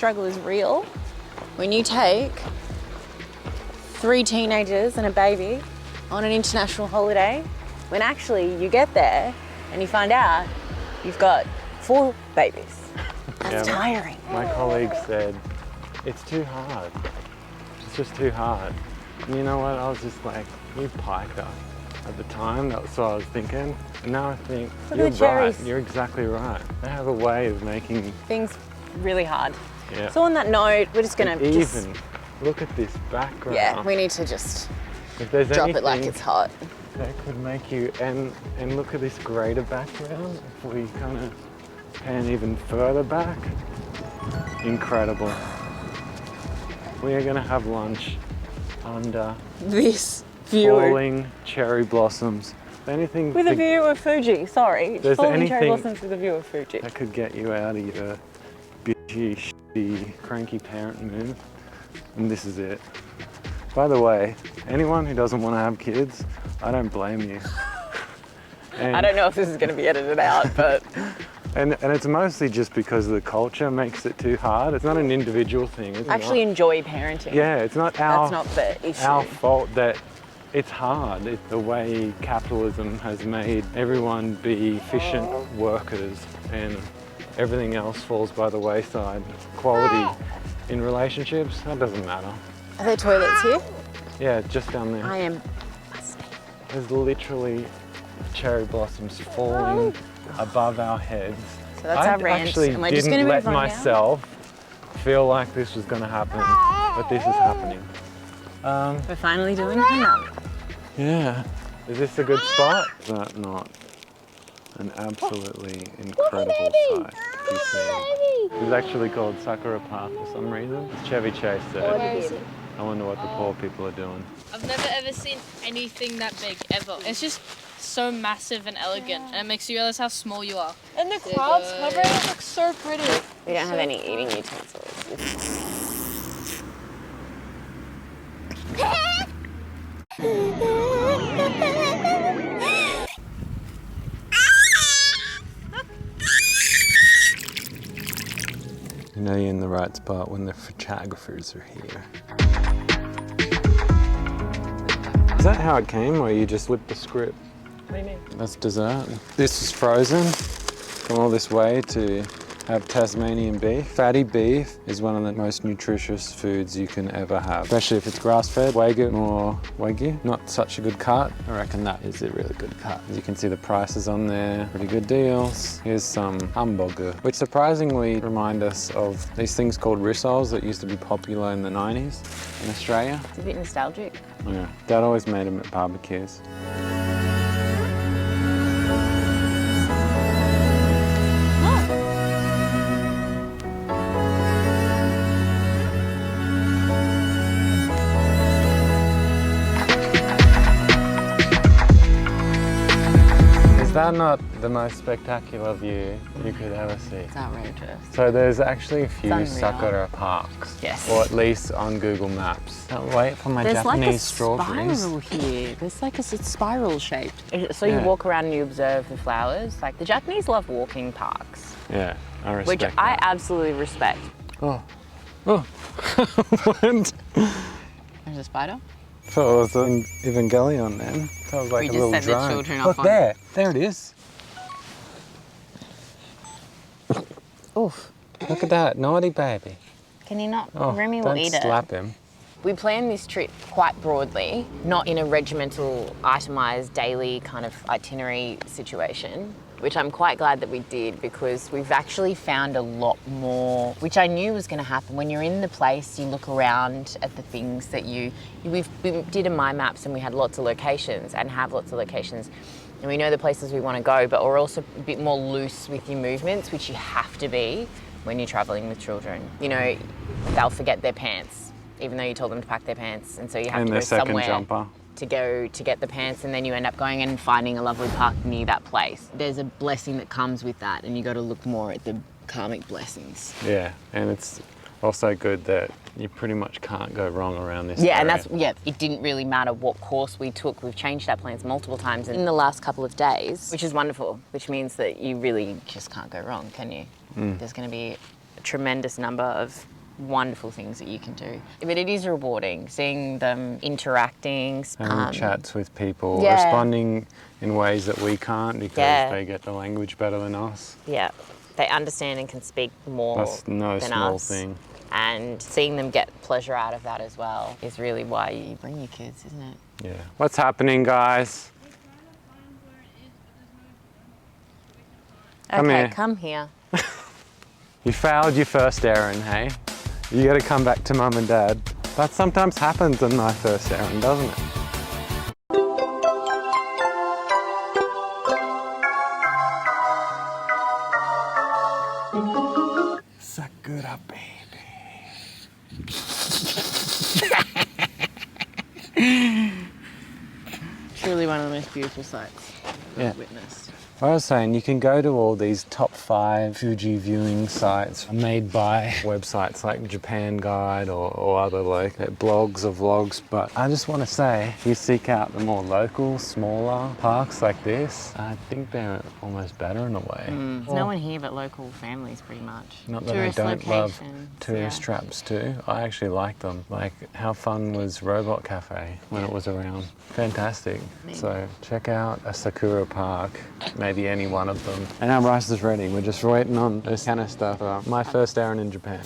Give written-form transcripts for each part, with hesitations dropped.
struggle is real. When you take 3 teenagers and a baby on an international holiday, when actually you get there and you find out you've got 4 babies. That's tiring. My colleague said, it's too hard. It's just too hard. And you know what? I was just like, you piker. At the time, that's what I was thinking. And now I think, you're right. You're exactly right. They have a way of making things really hard. Yeah. So on that note, we're just gonna even look at this background. Yeah, we need to just if there's drop it like it's hot. That could make you, and look at this greater background. If we kind of pan even further back, incredible. We are gonna have lunch under this view. Falling cherry blossoms. Anything with a view of Fuji, sorry. There's falling cherry blossoms with a view of Fuji. That could get you out of your bitchy, shitty, cranky parent mood. And this is it. By the way, anyone who doesn't want to have kids, I don't blame you. I don't know if this is going to be edited out, but... And it's mostly just because the culture makes it too hard. It's not an individual thing. I actually enjoy parenting. Yeah, it's not That's not the issue. Our fault that it's hard. It's the way capitalism has made everyone be efficient workers and everything else falls by the wayside. Quality in relationships, that doesn't matter. Are there toilets here? Yeah, just down there. I am... There's literally cherry blossoms falling above our heads. So that's our rant. Actually Am I just gonna let move on myself feel like this was going to happen, but this is happening. We're finally doing it. Yeah. Is this a good spot? Is that not an absolutely incredible sight to be seen? It's actually called Sakura Park for some reason. Chevy Chase said. I wonder what the poor people are doing. I've never ever seen anything that big, ever. It's just so massive and elegant, and it makes you realize how small you are. And the clouds covering it looks so pretty. We don't have any eating utensils. You know you're in the right spot when the photographers are here. Is that how it came, or you just flipped the script? What do you mean? That's dessert. This is frozen. Come all this way to have Tasmanian beef. Fatty beef is one of the most nutritious foods you can ever have, especially if it's grass-fed. Wagyu or Wagyu, not such a good cut. I reckon that is a really good cut. As you can see the prices on there, pretty good deals. Here's some hamburger, which surprisingly remind us of these things called rissoles that used to be popular in the 90s in Australia. It's a bit nostalgic. Yeah, Dad always made them at barbecues. Is that not the most spectacular view you could ever see? It's outrageous. So there's actually a few unreal. Sakura parks. Yes. Or at least on Google Maps. Can't wait for my Japanese strawberries. There's like a spiral here. There's like it's spiral shaped. So Yeah. you walk around and you observe the flowers. Like the Japanese love walking parks. Yeah, I respect Which that. I absolutely respect. Oh. Oh. What? There's a spider. Thought it was an Evangelion then. That was like We a just little sent the drone. children off Look on- there. There it is. Oof. Look at that. Naughty baby. Can you not? Oh, Remy will don't eat it. slap him. We planned this trip quite broadly, not in a regimental, itemised, daily kind of itinerary situation, which I'm quite glad that we did because we've actually found a lot more, which I knew was going to happen. When you're in the place, you look around at the things that we did a My Maps and we had lots of locations and have lots of locations. And we know the places we want to go, but we're also a bit more loose with your movements, which you have to be when you're travelling with children. You know, they'll forget their pants, even though you told them to pack their pants. And so you have And to their go second somewhere jumper. to go to get the pants, and then you end up going and finding a lovely park near that place. There's a blessing that comes with that, and you got to look more at the karmic blessings. Yeah, and it's also good that you pretty much can't go wrong around this Yeah, and area. it didn't really matter what course we took. We've changed our plans multiple times in the last couple of days, which is wonderful, which means that you really just can't go wrong, can you? There's going to be tremendous number of wonderful things that you can do. But it is rewarding seeing them interacting. Having chats with people, yeah. responding in ways that we can't because Yeah. they get the language better than us. Yeah, they understand and can speak more That's no than small us. thing. And seeing them get pleasure out of that as well is really why you bring your kids, isn't it? Yeah. What's happening, guys? Come Okay, here. come here. You failed your first errand, hey? You gotta come back to mum and dad. That sometimes happens on my first errand, doesn't it? Sakura baby. Truly one of the most beautiful sights Yeah. I've witnessed. I was saying, you can go to all these top 5 Fuji viewing sites made by websites like Japan Guide or other like blogs or vlogs, but I just want to say, if you seek out the more local, smaller parks like this, I think they're almost better in a way. There's no one here but local families, pretty much. Not that Tourist I don't love locations, tourist yeah. traps too. I actually like them. Like, how fun was Robot Cafe when it was around? Fantastic. So check out a Sakura Park, maybe any one of them. And our rice is ready. We're just waiting on this kind of stuff. My first errand in Japan.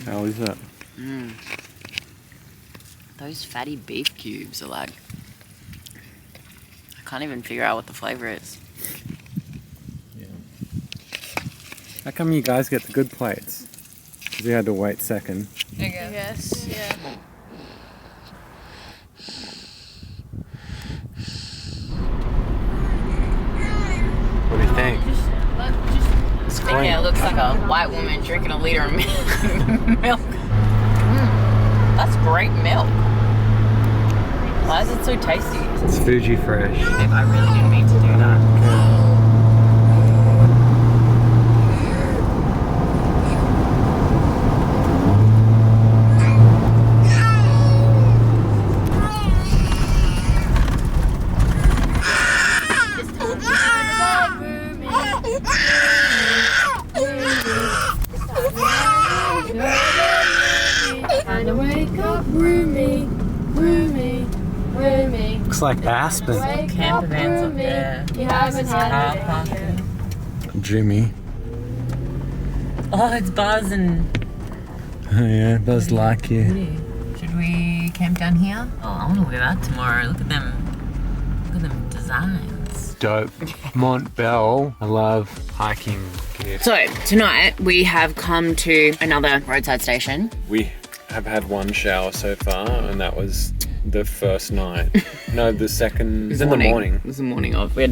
How is it? Those fatty beef cubes are like, I can't even figure out what the flavor is. How come you guys get the good plates? Because you had to wait second. I guess, yeah. What do you think? It's clean. Yeah, it looks like a white woman drinking a liter of milk. That's great milk. Why is it so tasty? It's Fuji fresh. Babe, I really didn't mean to do that. Time to wake up, roomy, roomy, roomy. Looks like Aspen. Wake Camper up, vans up roomy. there. You haven't had Car it. park. Jimmy. Oh, it's Buzz and... Yeah, Buzz Lightyear. Should we camp down here? Oh, I want to look at that tomorrow. Look at them designs. Dope. Mont Bell. I love hiking gear. So, tonight we have come to another roadside station. We have had one shower so far, and that was the first night. No, the second. It was in the morning. It was the morning of. We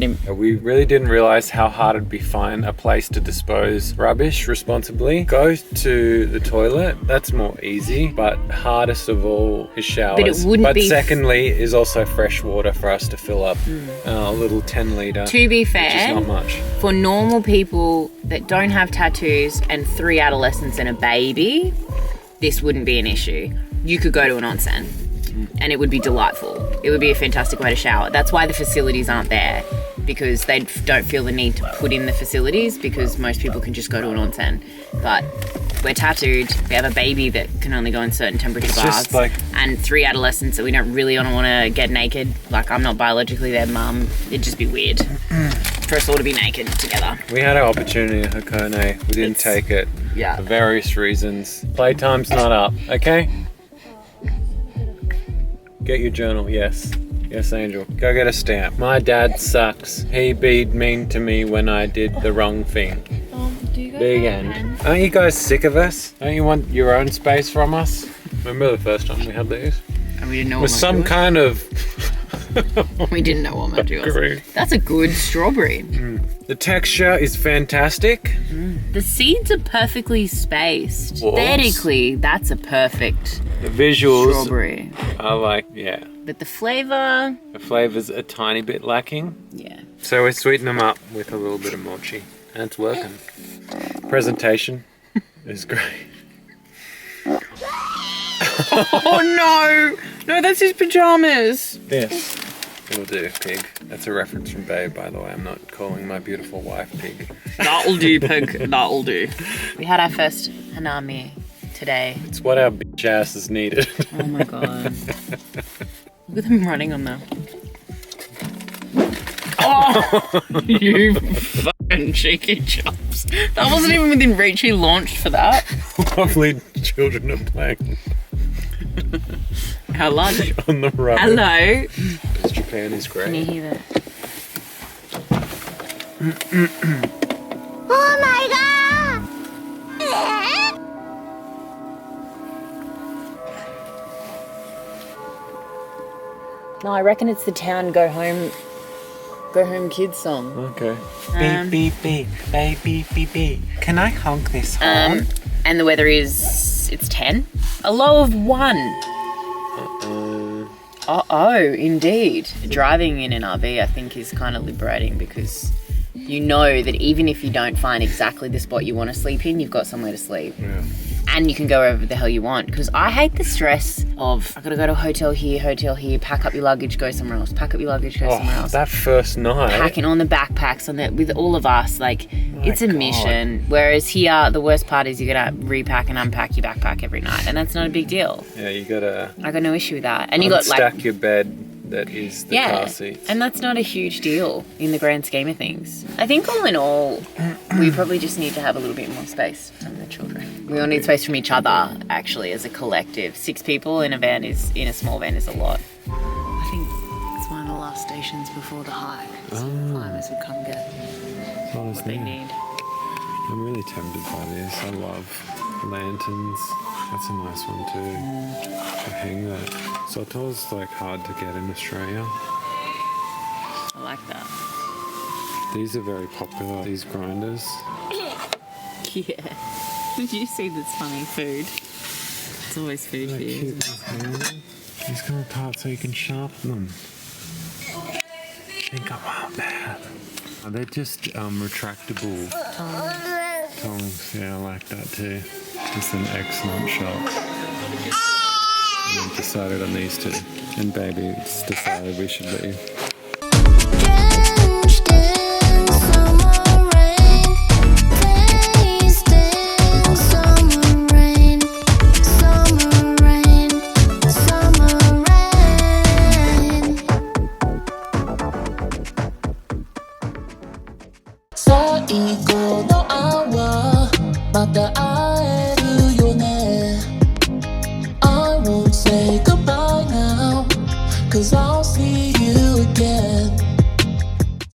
really didn't realize how hard it'd be find a place to dispose rubbish responsibly. Go to the toilet, that's more easy, but hardest of all is showers. But it wouldn't be... secondly is also fresh water for us to fill up a little 10 litre. To be Which is fair, not much. for normal people that don't have tattoos and 3 adolescents and a baby, this wouldn't be an issue. You could go to an onsen and it would be delightful. It would be a fantastic way to shower. That's why the facilities aren't there, because they don't feel the need to put in the facilities, because most people can just go to an onsen. But we're tattooed, we have a baby that can only go in certain temperature It's baths, just like- and 3 adolescents that we don't really want to get naked. Like, I'm not biologically their mum. It'd just be weird for us all to be naked together. We had our opportunity at Hakone. We didn't take it Yeah. for various reasons. Playtime's not up, okay? Get your journal, yes. Yes, Angel. Go get a stamp. My dad sucks. He beed mean to me when I did the wrong thing. Do you guys Big have end. pens? Aren't you guys sick of us? Don't you want your own space from us? Remember the first time we had these? And we didn't know With what some kind of We didn't know what Mojo was. Agree. That's a good strawberry. The texture is fantastic. The seeds are perfectly spaced. Whoops. Aesthetically, that's a perfect The visuals strawberry. are like, yeah. But the flavour, The flavor's a tiny bit lacking. yeah. So we sweeten them up with a little bit of mochi. And it's working. Presentation is great. Oh no! No, that's his pajamas. Yes. It'll do, pig. That's a reference from Babe, by the way. I'm not calling my beautiful wife pig. That'll do, pig. That'll do. We had our first hanami today. It's what our bitch ass is needed. Oh my god. Look at them running on there. Oh, you fucking cheeky chops. That wasn't even within reach. He launched for that. Lovely children are playing Our lunch. on the road. Hello. Because Japan is Can you great. hear that? Oh my god! No, I reckon it's the town go home kids song. Okay. Beep, beep, beep, beep. Can I honk this horn? And the weather is, it's 10. A low of 1. Uh-oh, indeed. Driving in an RV, I think, is kind of liberating because you know that even if you don't find exactly the spot you want to sleep in, you've got somewhere to sleep. Yeah. And you can go wherever the hell you want. Because I hate the stress of, I gotta go to a hotel here, pack up your luggage, go somewhere else, pack up your luggage, go somewhere else. That first night. Packing on the backpacks on that with all of us, like it's a God. mission. Whereas here, the worst part is you gotta repack and unpack your backpack every night, and that's not a big deal. Yeah, you gotta I got no issue with that. And you got stack like your bed that is the car seats. and that's not a huge deal in the grand scheme of things. I think all in all, we probably just need to have a little bit more space from the children. We all need space from each other, actually, as a collective. 6 people in a small van is a lot. I think it's one of the last stations before the hike. So climbers would come get what they need. I'm really tempted by this. I love lanterns. That's a nice one too. To hang that. Sotol's like hard to get in Australia. I like that. These are very popular, these grinders. Yeah. Did you see this funny food? It's always food for you. These kind of parts so you can sharpen them. I think I want that. They're just retractable tongs. Yeah, I like that too. It's an excellent shop. And we decided on these two. And baby's decided we should leave. Drenched in summer rain, tasting summer rain, summer rain, summer rain. Saigo no hour, mata aeru yo ne. I won't say goodbye now, 'cause I'll see